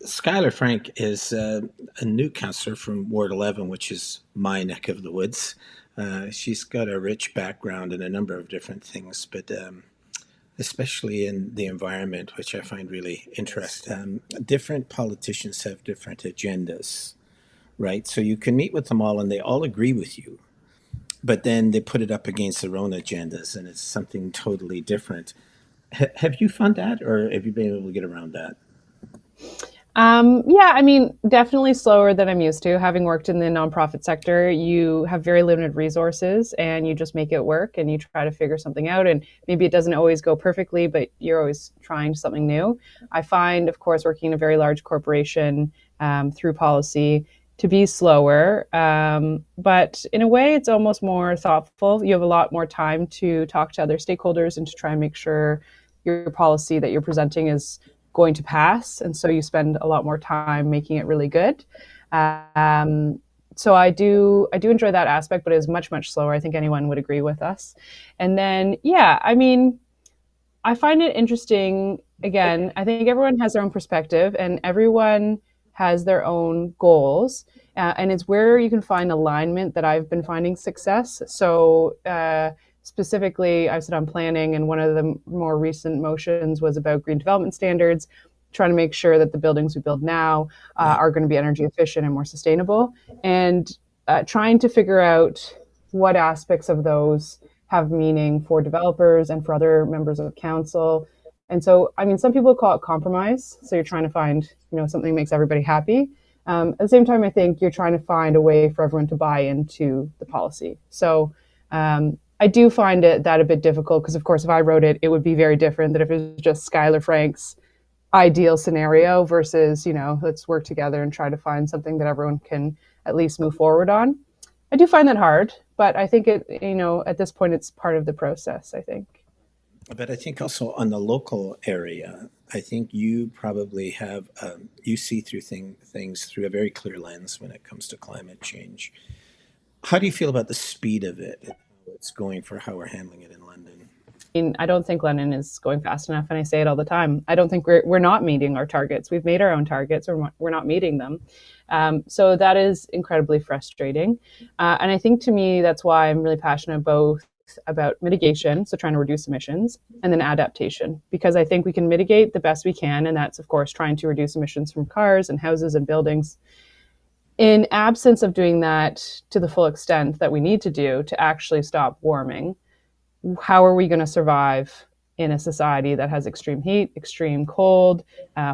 Skylar Frank is a new councillor from Ward 11, which is my neck of the woods. She's got a rich background in a number of different things, but especially in the environment, which I find really interesting. Different politicians have different agendas, right? So you can meet with them all and they all agree with you, but then they put it up against their own agendas and it's something totally different. Have you found that, or have you been able to get around that? Yeah, I mean, definitely slower than I'm used to. Having worked in the nonprofit sector, you have very limited resources and you just make it work and you try to figure something out. And maybe it doesn't always go perfectly, but you're always trying something new. I find, of course, working in a very large corporation through policy to be slower. But in a way, it's almost more thoughtful. You have a lot more time to talk to other stakeholders and to try and make sure your policy that you're presenting is going to pass, and so you spend a lot more time making it really good. Um, so I do enjoy that aspect, but it is much slower. I think anyone would agree with us. And then yeah, I mean, I find it interesting. Again, I think everyone has their own perspective, and everyone has their own goals. And it's where you can find alignment that I've been finding success. So, specifically, I sit on planning, and one of the more recent motions was about green development standards, trying to make sure that the buildings we build now Yeah. are going to be energy efficient and more sustainable, and trying to figure out what aspects of those have meaning for developers and for other members of council. And so, I mean, some people call it compromise. So you're trying to find, something that makes everybody happy. At the same time, I think you're trying to find a way for everyone to buy into the policy. So I do find that a bit difficult because, of course, if I wrote it, it would be very different than if it was just Skylar Frank's ideal scenario versus, let's work together and try to find something that everyone can at least move forward on. I do find that hard, but I think at this point, it's part of the process, I think. But I think also on the local area, I think you probably have you see through things through a very clear lens when it comes to climate change. How do you feel about the speed of it and how it's going for how we're handling it in London? Mean, I don't think Lennon is going fast enough, and I say it all the time. I don't think we're not meeting our targets. We've made our own targets, or we're not meeting them. So that is incredibly frustrating, and I think to me that's why I'm really passionate both about mitigation, so trying to reduce emissions, and then adaptation, because I think we can mitigate the best we can, and that's of course trying to reduce emissions from cars and houses and buildings. In absence of doing that to the full extent that we need to do to actually stop warming, how are we going to survive in a society that has extreme heat, extreme cold,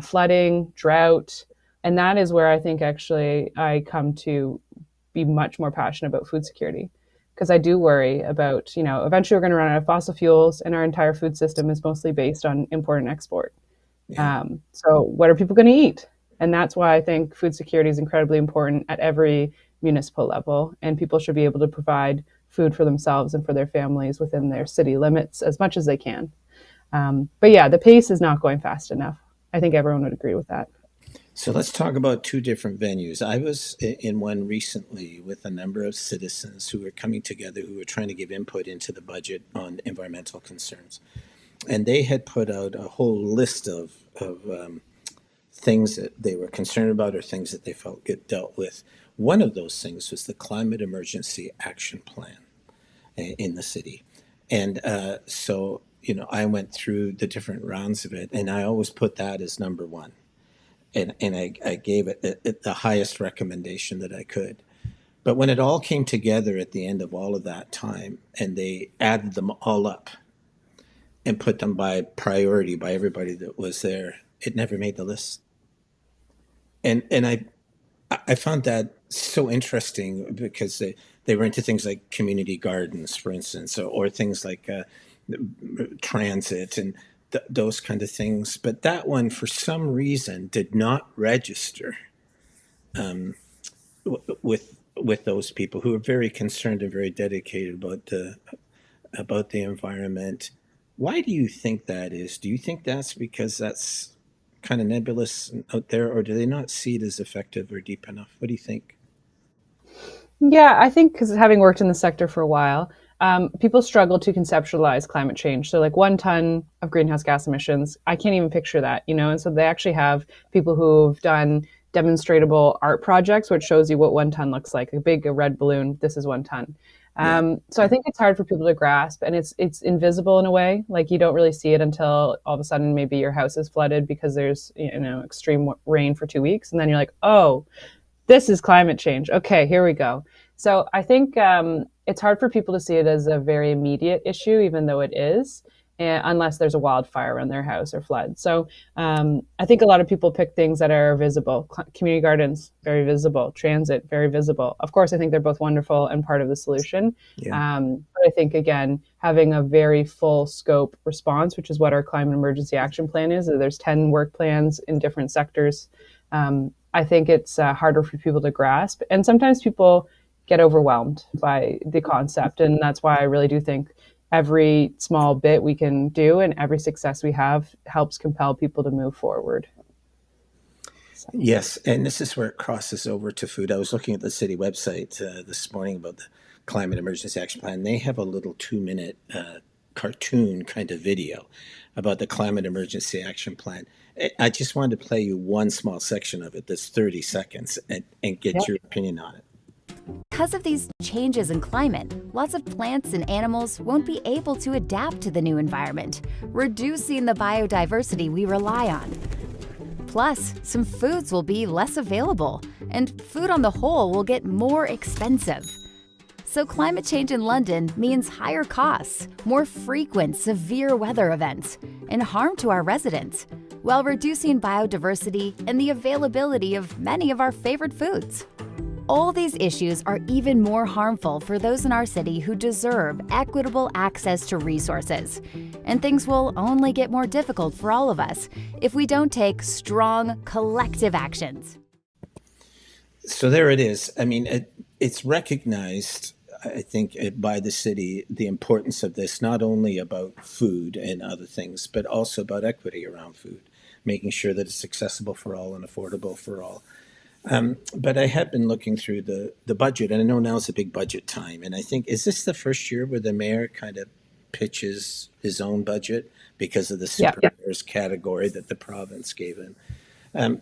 flooding, drought? And that is where I think actually I come to be much more passionate about food security, because I do worry about, eventually we're going to run out of fossil fuels and our entire food system is mostly based on import and export. Yeah. So what are people going to eat? And that's why I think food security is incredibly important at every municipal level, and people should be able to provide food for themselves and for their families within their city limits as much as they can. But yeah, the pace is not going fast enough. I think everyone would agree with that. So let's talk about two different venues. I was in one recently with a number of citizens who were coming together who were trying to give input into the budget on environmental concerns. And they had put out a whole list of things that they were concerned about or things that they felt get dealt with. One of those things was the Climate Emergency Action Plan in the city. And I went through the different rounds of it, and I always put that as number one. And I gave it the highest recommendation that I could. But when it all came together at the end of all of that time, and they added them all up and put them by priority by everybody that was there, it never made the list. And I found that so interesting because they were into things like community gardens, for instance, or things like transit and those kind of things. But that one, for some reason, did not register with those people who are very concerned and very dedicated about the environment. Why do you think that is? Do you think that's because that's kind of nebulous out there, or do they not see it as effective or deep enough? What do you think? Yeah, I think because having worked in the sector for a while, People struggle to conceptualize climate change. So, like 1 ton of greenhouse gas emissions, I can't even picture that, you know? And so they actually have people who've done demonstratable art projects, which shows you what 1 ton looks like. A red balloon, this is 1 ton. Yeah. So I think it's hard for people to grasp, and it's invisible in a way. Like you don't really see it until all of a sudden maybe your house is flooded because there's extreme rain for 2 weeks, and then you're like, oh, this is climate change. Okay, here we go. So I think it's hard for people to see it as a very immediate issue, even though it is, unless there's a wildfire around their house or flood. So I think a lot of people pick things that are visible. Community gardens, very visible. Transit, very visible. Of course, I think they're both wonderful and part of the solution. Yeah. But I think, again, having a very full scope response, which is what our climate emergency action plan is, there's 10 work plans in different sectors. I think it's harder for people to grasp. And sometimes people get overwhelmed by the concept. And that's why I really do think every small bit we can do and every success we have helps compel people to move forward. So. Yes, and this is where it crosses over to food. I was looking at the city website this morning about the Climate Emergency Action Plan. They have a little 2-minute cartoon kind of video about the Climate Emergency Action Plan. I just wanted to play you one small section of it that's 30 seconds and get your opinion on it. Because of these changes in climate, lots of plants and animals won't be able to adapt to the new environment, reducing the biodiversity we rely on. Plus, some foods will be less available, and food on the whole will get more expensive. So climate change in London means higher costs, more frequent severe weather events, and harm to our residents, while reducing biodiversity and the availability of many of our favorite foods. All these issues are even more harmful for those in our city who deserve equitable access to resources. And things will only get more difficult for all of us if we don't take strong, collective actions. So there it is. I mean, it's recognized, I think, by the city, the importance of this, not only about food and other things, but also about equity around food, making sure that it's accessible for all and affordable for all. But I have been looking through the budget, and I know now it's a big budget time. And I think, is this the first year where the mayor kind of pitches his own budget because of the supermayor's category that the province gave him?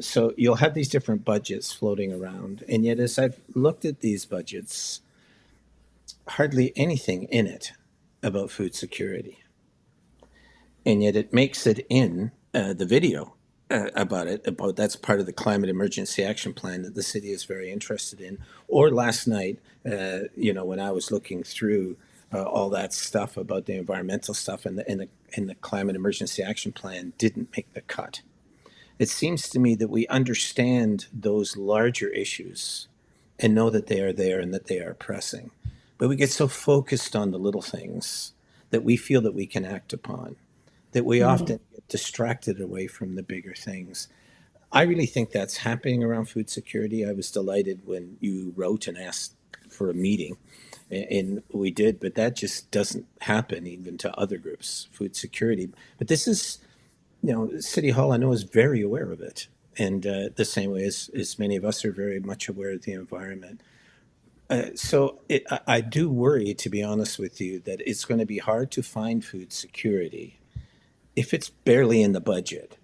So you'll have these different budgets floating around. And yet, as I've looked at these budgets, hardly anything in it about food security. And yet it makes it in the video about that's part of the Climate Emergency Action Plan that the city is very interested in. Or last night, when I was looking through all that stuff about the environmental stuff and the Climate Emergency Action Plan didn't make the cut. It seems to me that we understand those larger issues and know that they are there and that they are pressing. But we get so focused on the little things that we feel that we can act upon, that we often get distracted away from the bigger things. I really think that's happening around food security. I was delighted when you wrote and asked for a meeting, and we did, but that just doesn't happen even to other groups, food security. But this is, City Hall, I know, is very aware of it. And the same way as many of us are very much aware of the environment. I do worry, to be honest with you, that it's going to be hard to find food security if it's barely in the budget.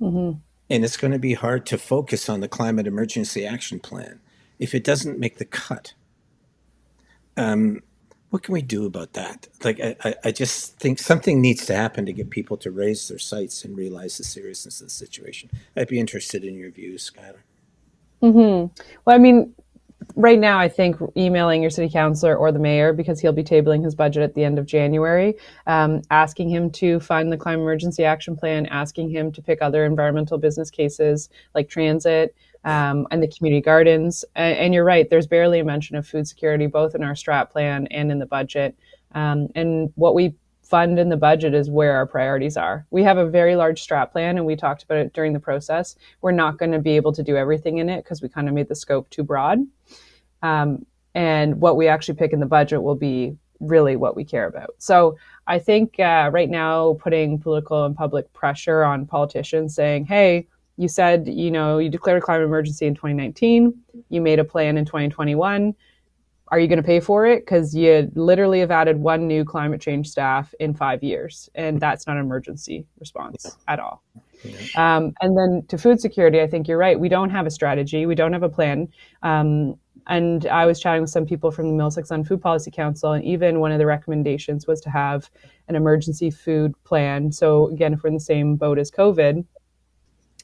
Mm-hmm. And it's going to be hard to focus on the Climate Emergency Action Plan if it doesn't make the cut. What can we do about that? Like, I just think something needs to happen to get people to raise their sights and realize the seriousness of the situation. I'd be interested in your views, Skylar. Mm-hmm. Well, I mean, right now, I think emailing your city councilor or the mayor, because he'll be tabling his budget at the end of January, asking him to fund the Climate Emergency Action Plan, asking him to pick other environmental business cases like transit and the community gardens. And you're right, there's barely a mention of food security, both in our strat plan and in the budget. And what we fund in the budget is where our priorities are. We have a very large strat plan, and we talked about it during the process. We're not going to be able to do everything in it because we kind of made the scope too broad. And what we actually pick in the budget will be really what we care about. So I think right now, putting political and public pressure on politicians saying, hey, you said, you declared a climate emergency in 2019, you made a plan in 2021, are you going to pay for it? Because you literally have added one new climate change staff in 5 years, and that's not an emergency response at all. Yeah. And then to food security, I think you're right. We don't have a strategy. We don't have a plan. And I was chatting with some people from the Middlesex Sun Food Policy Council, and even one of the recommendations was to have an emergency food plan. So again, if we're in the same boat as COVID,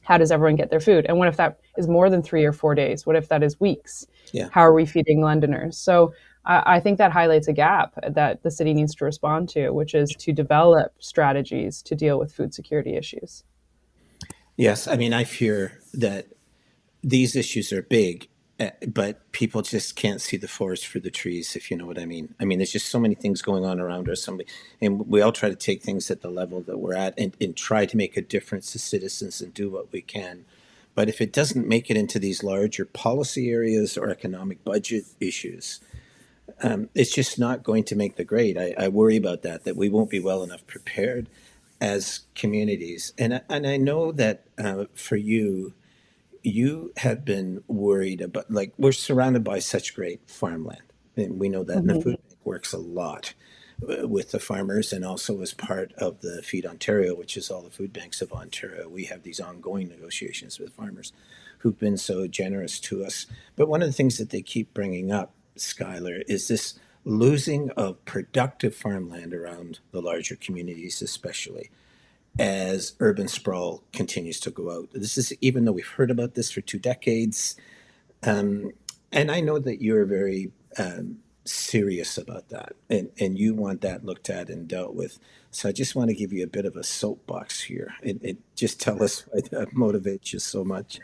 how does everyone get their food? And what if that is more than 3 or 4 days? What if that is weeks? Yeah. How are we feeding Londoners? So I think that highlights a gap that the city needs to respond to, which is to develop strategies to deal with food security issues. Yes. I mean, I fear that these issues are big, but people just can't see the forest for the trees, if you know what I mean. I mean, there's just so many things going on around us, and we all try to take things at the level that we're at and try to make a difference as citizens and do what we can. But if it doesn't make it into these larger policy areas or economic budget issues, it's just not going to make the grade. I worry about that we won't be well enough prepared as communities. And I know that for you, you have been worried about, like, we're surrounded by such great farmland, and we know that. And the Mm-hmm. food bank works a lot with the farmers, and also as part of the Feed Ontario, which is all the food banks of Ontario. We have these ongoing negotiations with farmers who've been so generous to us. But one of the things that they keep bringing up, Skylar, is this losing of productive farmland around the larger communities, especially as urban sprawl continues to go out. This is even though we've heard about this for 2 decades, and I know that you're very serious about that, and you want that looked at and dealt with. So I just want to give you a bit of a soapbox here. It just tell us why that motivates you so much.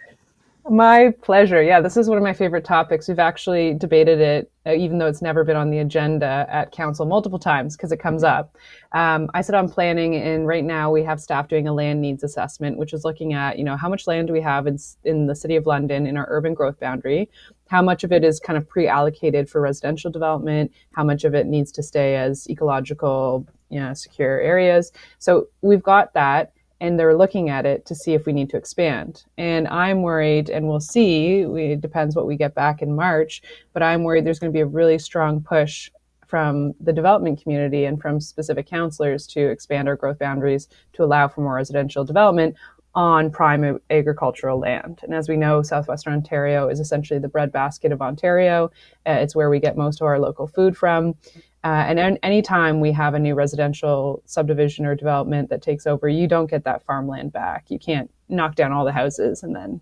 My pleasure. Yeah, this is one of my favorite topics. We've actually debated it, even though it's never been on the agenda at council multiple times because it comes up. I sit on planning, and right now we have staff doing a land needs assessment, which is looking at, how much land do we have in the City of London in our urban growth boundary? How much of it is kind of pre-allocated for residential development? How much of it needs to stay as ecological, secure areas? So we've got that, and they're looking at it to see if we need to expand. And I'm worried, and we'll see, it depends what we get back in March, but I'm worried there's going to be a really strong push from the development community and from specific councillors to expand our growth boundaries to allow for more residential development on prime agricultural land. And as we know, southwestern Ontario is essentially the breadbasket of Ontario. It's where we get most of our local food from. And anytime we have a new residential subdivision or development that takes over, you don't get that farmland back. You can't knock down all the houses and then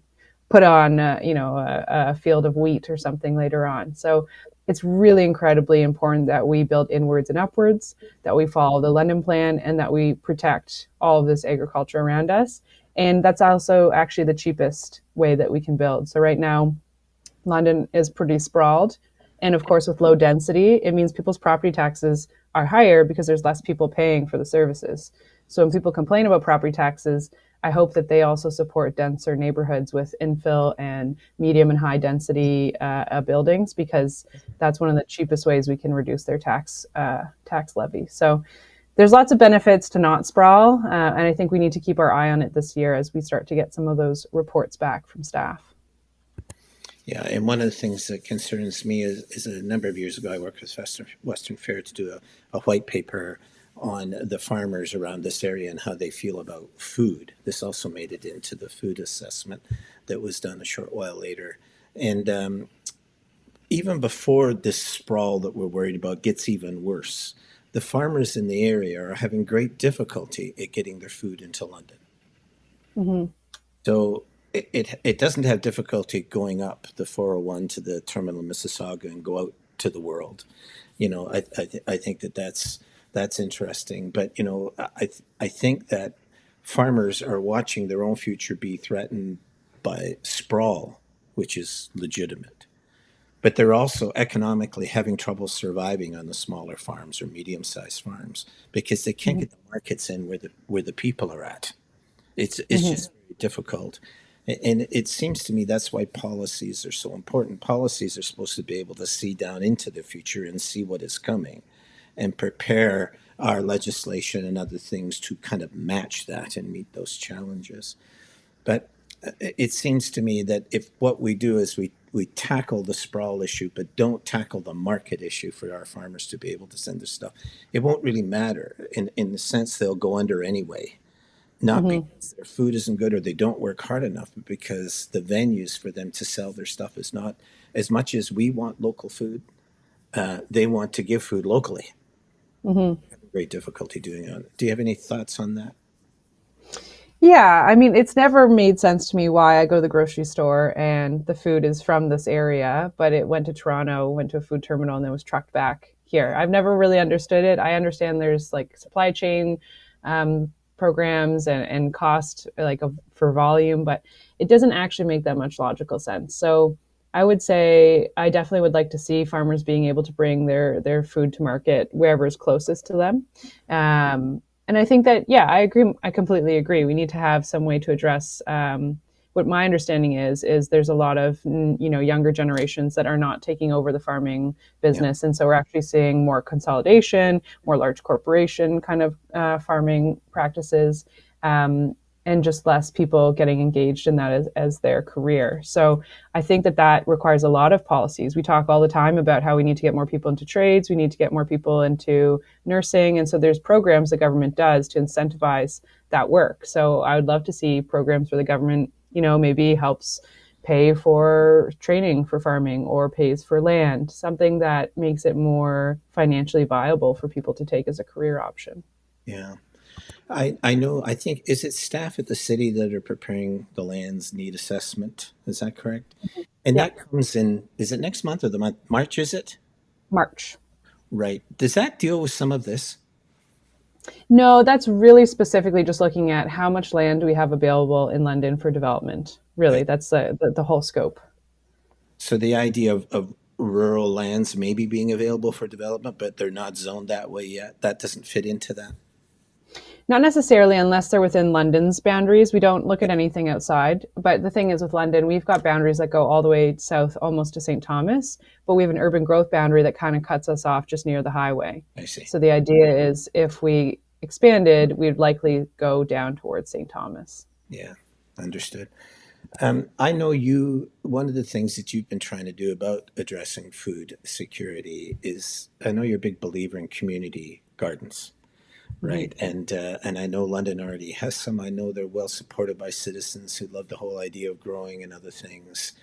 put on, a field of wheat or something later on. So it's really incredibly important that we build inwards and upwards, that we follow the London Plan, and that we protect all of this agriculture around us. And that's also actually the cheapest way that we can build. So right now, London is pretty sprawled. And of course, with low density, it means people's property taxes are higher because there's less people paying for the services. So when people complain about property taxes, I hope that they also support denser neighborhoods with infill and medium and high density buildings, because that's one of the cheapest ways we can reduce their tax levy. So there's lots of benefits to not sprawl, and I think we need to keep our eye on it this year as we start to get some of those reports back from staff. Yeah, and one of the things that concerns me is a number of years ago, I worked with Western Fair to do a white paper on the farmers around this area and how they feel about food. This also made it into the food assessment that was done a short while later. And even before this sprawl that we're worried about gets even worse, the farmers in the area are having great difficulty at getting their food into London. Mm-hmm. So it doesn't have difficulty going up the 401 to the terminal in Mississauga and go out to the world. I think that's interesting. But I think that farmers are watching their own future be threatened by sprawl, which is legitimate. But they're also economically having trouble surviving on the smaller farms or medium-sized farms because they can't get the markets in where the people are at. It's just very difficult. And it seems to me that's why policies are so important. Policies are supposed to be able to see down into the future and see what is coming and prepare our legislation and other things to kind of match that and meet those challenges. But it seems to me that if what we do is we we tackle the sprawl issue, but don't tackle the market issue for our farmers to be able to send their stuff, it won't really matter. In the sense, they'll go under anyway, not Hmm. because their food isn't good or they don't work hard enough, but because the venues for them to sell their stuff is not. As much as we want local food, they want to give food locally. Hmm. I have great difficulty doing it. Do you have any thoughts on that? Yeah, I mean, it's never made sense to me why I go to the grocery store and the food is from this area, but it went to Toronto, went to a food terminal, and then was trucked back here. I've never really understood it. I understand there's like supply chain programs and cost like for volume, but it doesn't actually make that much logical sense. So I would say I definitely would like to see farmers being able to bring their food to market wherever is closest to them. And I think that, yeah, I agree. I completely agree. We need to have some way to address what my understanding is there's a lot of younger generations that are not taking over the farming Yeah. business, and so we're actually seeing more consolidation, more large corporation kind of farming practices, and just less people getting engaged in that as their career. So I think that requires a lot of policies. We talk all the time about how we need to get more people into trades, we need to get more people into nursing, and so there's programs the government does to incentivize that work. So I would love to see programs where the government, maybe helps pay for training for farming or pays for land, something that makes it more financially viable for people to take as a career option. Yeah. I know, I think, is it staff at the city that are preparing the lands need assessment? Is that correct? And Yeah, that comes in, is it next month or the month? March, is it? March. Right. Does that deal with some of this? No, that's really specifically just looking at how much land do we have available in London for development. Really, Right. that's the whole scope. So the idea of rural lands maybe being available for development, but they're not zoned that way yet, that doesn't fit into that. Not necessarily unless they're within London's boundaries. We don't look at anything outside. But the thing is with London, we've got boundaries that go all the way south almost to St. Thomas, but we have an urban growth boundary that kind of cuts us off just near the highway. I see. So the idea is if we expanded, we'd likely go down towards St. Thomas. Yeah, understood. I know one of the things that you've been trying to do about addressing food security is I know you're a big believer in community gardens. Mm-hmm. Right. And I know London already has some. I know they're well supported by citizens who love the whole idea of growing and other things.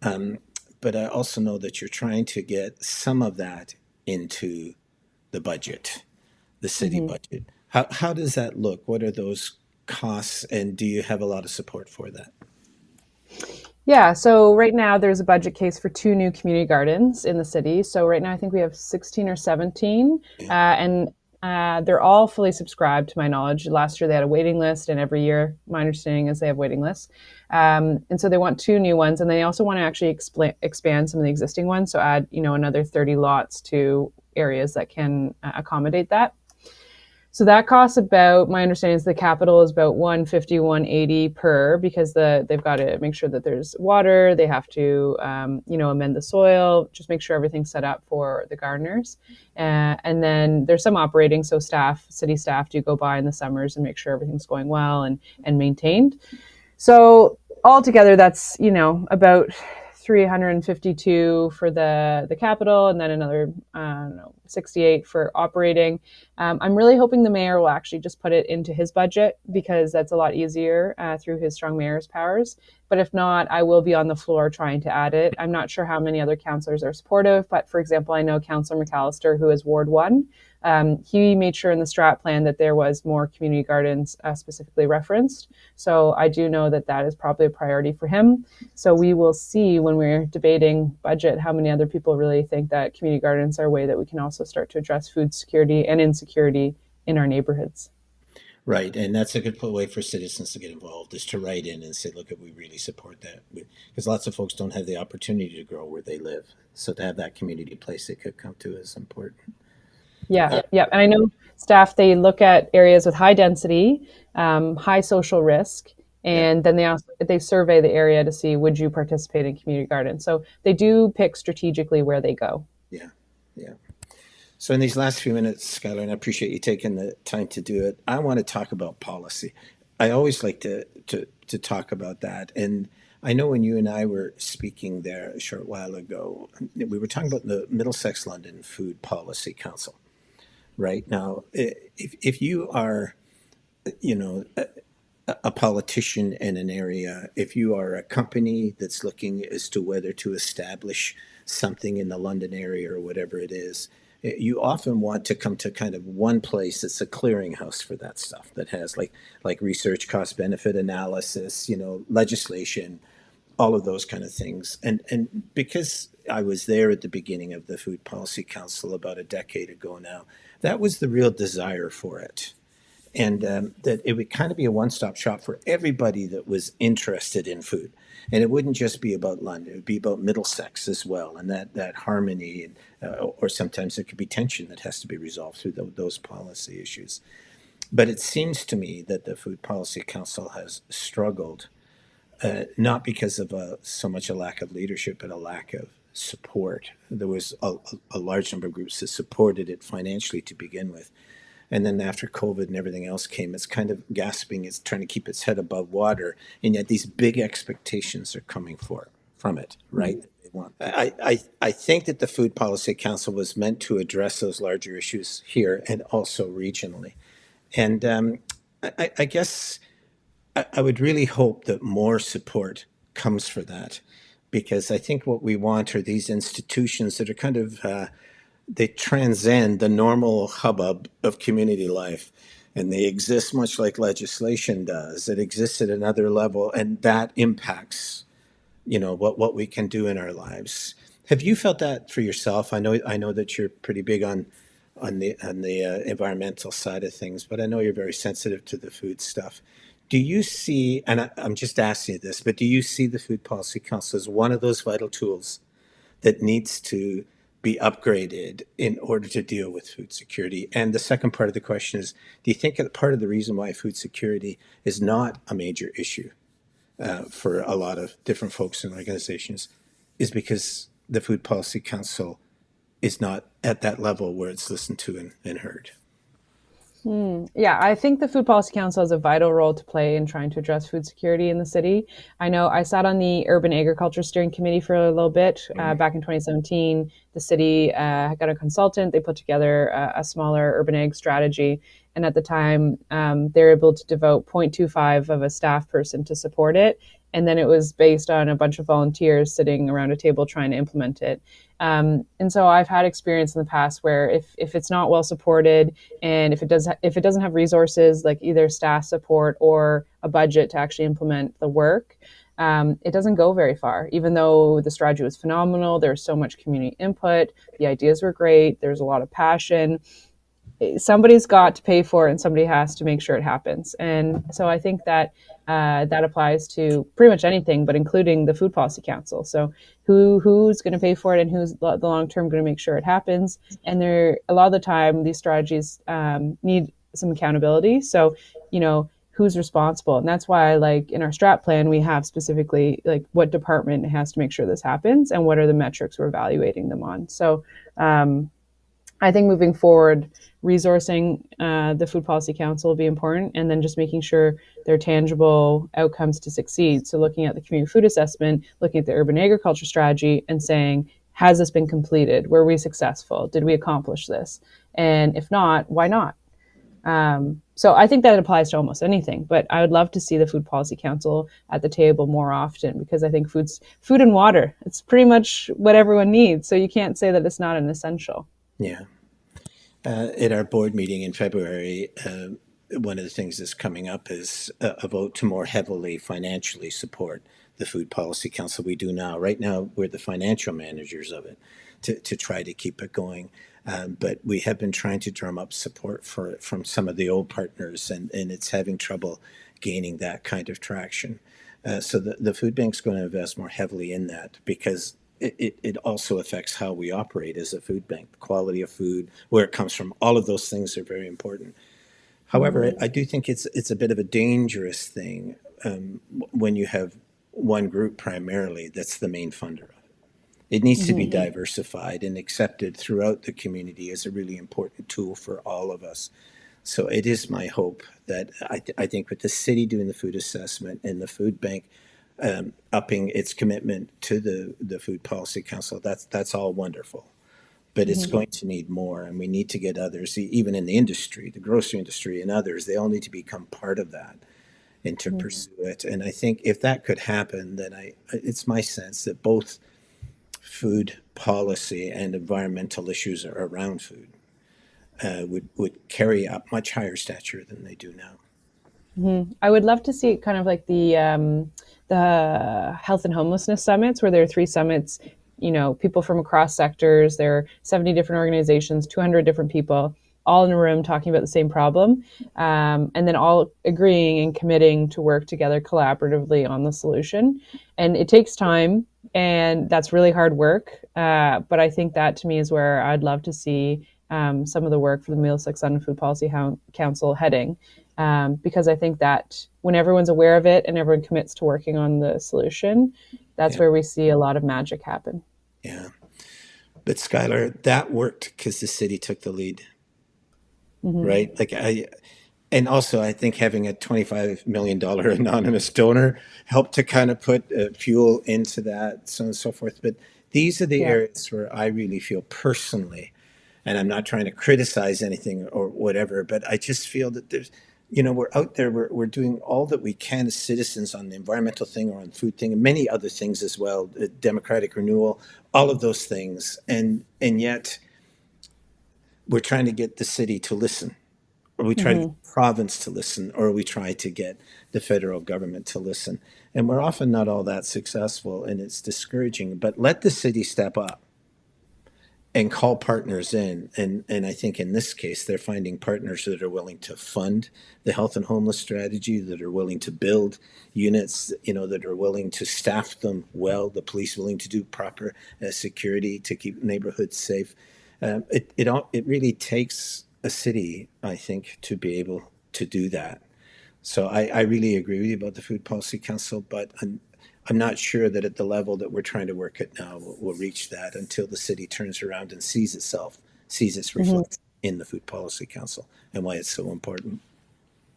Um, but I also know that you're trying to get some of that into the budget, the city Mm-hmm. budget. How does that look? What are those costs? And do you have a lot of support for that? Yeah, so right now there's a budget case for two new community gardens in the city. So right now I think we have 16 or 17, Yeah. and they're all fully subscribed to my knowledge. Last year they had a waiting list, and every year my understanding is they have waiting lists. And so they want two new ones, and they also want to actually expand some of the existing ones. So add, another 30 lots to areas that can accommodate that. So that costs about, my understanding is the capital is about 150, 180 per, because they've got to make sure that there's water. They have to, amend the soil, just make sure everything's set up for the gardeners. And then there's some operating. So city staff do go by in the summers and make sure everything's going well and maintained. So altogether, that's, about 352 for the capital, and then another, I don't know, 68 for operating. I'm really hoping the mayor will actually just put it into his budget, because that's a lot easier through his strong mayor's powers. But if not, I will be on the floor trying to add it. I'm not sure how many other councillors are supportive, but for example, I know Councillor McAllister, who is Ward 1, he made sure in the strat plan that there was more community gardens specifically referenced. So I do know that is probably a priority for him. So we will see when we're debating budget how many other people really think that community gardens are a way that we can also start to address food security and insecurity in our neighborhoods. Right, and that's a good way for citizens to get involved is to write in and say, look, we really support that. Because lots of folks don't have the opportunity to grow where they live. So to have that community place they could come to is important. Yeah, yeah. And I know staff, they look at areas with high density, high social risk, Yeah, and then they survey the area to see, would you participate in community gardens? So they do pick strategically where they go. yeah, yeah. So in these last few minutes, Skylar, and I appreciate you taking the time to do it, I want to talk about policy. I always like to talk about that. And I know when you and I were speaking there a short while ago, we were talking about the Middlesex London Food Policy Council. Right now, if you are, you know, a politician in an area, if you are a company that's looking as to whether to establish something in the London area or whatever it is, you often want to come to kind of one place that's a clearinghouse for that stuff that has like research, cost benefit analysis, legislation, all of those kind of things. And because I was there at the beginning of the Food Policy Council about a decade ago now, that was the real desire for it. And that it would kind of be a one-stop shop for everybody that was interested in food. And it wouldn't just be about London; it would be about Middlesex as well, and that harmony, and, or sometimes there could be tension that has to be resolved through those policy issues. But it seems to me that the Food Policy Council has struggled, not because of so much a lack of leadership, but a lack of support. There was a large number of groups that supported it financially to begin with. And then after COVID and everything else came, it's kind of gasping. It's trying to keep its head above water. And yet these big expectations are coming from it, right? I think that the Food Policy Council was meant to address those larger issues here and also regionally. And I guess I would really hope that more support comes for that, because I think what we want are these institutions that are kind of they transcend the normal hubbub of community life, and they exist much like legislation does. It exists at another level, and that impacts what we can do in our lives. Have you felt that for yourself? I know that you're pretty big on the environmental side of things, but I know you're very sensitive to the food stuff. Do you see, and I'm just asking you this, but do you see the Food Policy Council as one of those vital tools that needs to be upgraded in order to deal with food security? And the second part of the question is, do you think that part of the reason why food security is not a major issue for a lot of different folks and organizations is because the Food Policy Council is not at that level where it's listened to and heard? Yeah, I think the Food Policy Council has a vital role to play in trying to address food security in the city. I know I sat on the Urban Agriculture Steering Committee for a little bit back in 2017. The city got a consultant. They put together a smaller urban ag strategy. And at the time, they were able to devote 0.25 of a staff person to support it. And then it was based on a bunch of volunteers sitting around a table trying to implement it. And so I've had experience in the past where if it's not well supported, and if it doesn't have resources like either staff support or a budget to actually implement the work, it doesn't go very far. Even though the strategy was phenomenal, there was so much community input, the ideas were great, there's a lot of passion. Somebody's got to pay for it, and somebody has to make sure it happens. And so I think that that applies to pretty much anything, but including the Food Policy Council. So who's going to pay for it, and who's the long term going to make sure it happens? And a lot of the time, these strategies need some accountability. So who's responsible? And that's why, like in our strat plan, we have specifically like what department has to make sure this happens, and what are the metrics we're evaluating them on. So I think moving forward, resourcing the Food Policy Council will be important, and then just making sure there are tangible outcomes to succeed. So looking at the community food assessment, looking at the urban agriculture strategy, and saying, has this been completed? Were we successful? Did we accomplish this? And if not, why not? So I think that applies to almost anything, but I would love to see the Food Policy Council at the table more often, because I think food and water, it's pretty much what everyone needs. So you can't say that it's not an essential. Yeah. At our board meeting in February, one of the things that's coming up is a vote to more heavily financially support the Food Policy Council. We do now. Right now, we're the financial managers of it to try to keep it going. But we have been trying to drum up support for it from some of the old partners, and it's having trouble gaining that kind of traction. So the food bank's going to invest more heavily in that, because it also affects how we operate as a food bank. The quality of food, where it comes from, all of those things are very important. However, I do think it's a bit of a dangerous thing when you have one group primarily that's the main funder of it. It needs to be diversified and accepted throughout the community as a really important tool for all of us. So it is my hope that I think with the city doing the food assessment and the food bank upping its commitment to the Food Policy Council. That's all wonderful, but it's going to need more, and we need to get others, even in the industry, the grocery industry and others. They all need to become part of that and to pursue it. And I think if that could happen, then it's my sense that both food policy and environmental issues around food would carry a much higher stature than they do now. I would love to see kind of like the health and homelessness summits, where there are 3 summits, people from across sectors. There are 70 different organizations, 200 different people, all in a room talking about the same problem, and then all agreeing and committing to work together collaboratively on the solution. And it takes time, and that's really hard work. But I think that, to me, is where I'd love to see some of the work for the Meal 6 on Food Policy Council heading. Because I think that when everyone's aware of it and everyone commits to working on the solution, that's where we see a lot of magic happen. Yeah. But Skylar, that worked because the city took the lead, right? And also I think having a $25 million anonymous donor helped to kind of put fuel into that, so on and so forth. But these are the areas where I really feel personally, and I'm not trying to criticize anything or whatever, but I just feel that there's, we're out there, we're doing all that we can as citizens on the environmental thing or on the food thing and many other things as well, democratic renewal, all of those things. And yet we're trying to get the city to listen, or we try to get the province to listen, or we try to get the federal government to listen. And we're often not all that successful, and it's discouraging. But let the city step up and call partners in. And I think in this case, they're finding partners that are willing to fund the health and homeless strategy, that are willing to build units, that are willing to staff them well, the police willing to do proper security to keep neighborhoods safe. It really takes a city, I think, to be able to do that. So I really agree with you about the Food Policy Council, but I'm not sure that at the level that we're trying to work at now, we'll reach that until the city turns around and sees its reflection in the Food Policy Council and why it's so important.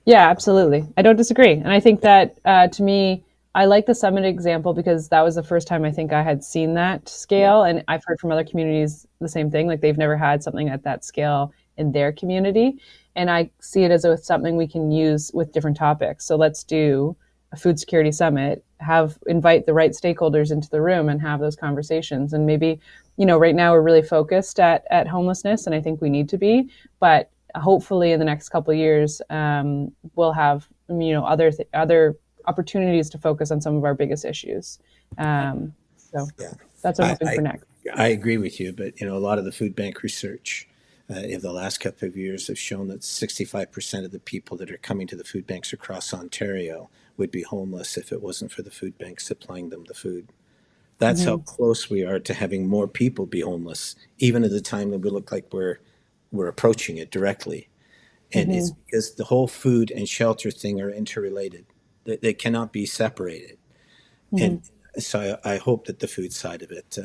Yeah, absolutely. I don't disagree. And I think that, to me, I like the summit example because that was the first time I think I had seen that scale. And I've heard from other communities the same thing, like they've never had something at that scale in their community. And I see it as something we can use with different topics. So let's do a food security summit, invite the right stakeholders into the room and have those conversations. And maybe, right now we're really focused at homelessness, and I think we need to be, but hopefully in the next couple of years, we'll have, other opportunities to focus on some of our biggest issues. So that's what I'm hoping for next. I agree with you, but a lot of the food bank research in the last couple of years have shown that 65% of the people that are coming to the food banks across Ontario would be homeless if it wasn't for the food banks supplying them the food. That's how close we are to having more people be homeless, even at the time that we look like we're approaching it directly. And it's because the whole food and shelter thing are interrelated. They cannot be separated. And so I hope that the food side of it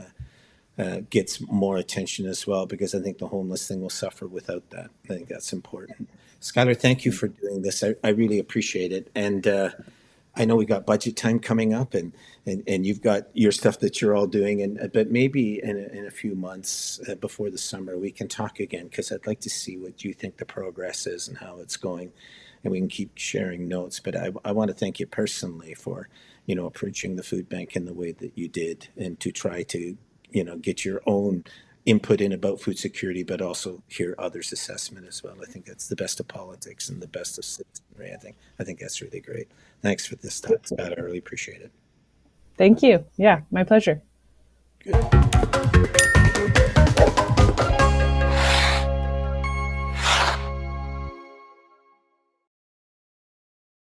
gets more attention as well, because I think the homeless thing will suffer without that. I think that's important. Skylar, thank you for doing this. I really appreciate it. And I know we got budget time coming up, and you've got your stuff that you're all doing, but maybe in a few months before the summer, we can talk again, because I'd like to see what you think the progress is and how it's going, and we can keep sharing notes. But I want to thank you personally for, approaching the food bank in the way that you did, and to try to, get your own input in about food security, but also hear others' assessment as well. I think that's the best of politics and the best of citizenry. I think that's really great. Thanks for this talk, Scott. I really appreciate it. Thank you. Yeah, my pleasure. Good.